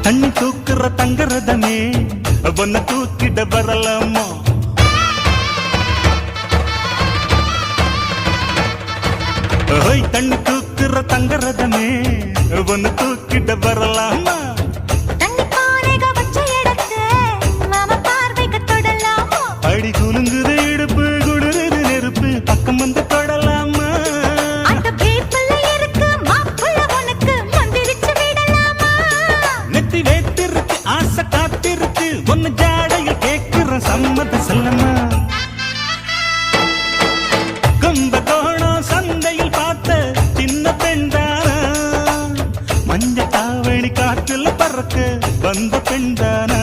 தண்ணி தூக்குற தங்கரதமே ஒன்ன தூக்கிட வரலாமா தண்ணி தூக்குற தங்கரதமே ஒன்னு தூக்கிட வரலாமா அடி குலுங்குது இடுப்பு குடுறது நெருப்பு பக்கம் வந்து தொடலாமா நெத்தி வேத்திருக்கு ஆசை காத்திருக்கு ஒன்னு ஜாடையில் கேட்கிற சம்மத செல்லமா கும்பகோணம் சந்தையில் பார்த்த சின்ன பெண்தானா மஞ்ச தாவணி காற்றில் பறக்க வந்த பெண்தானா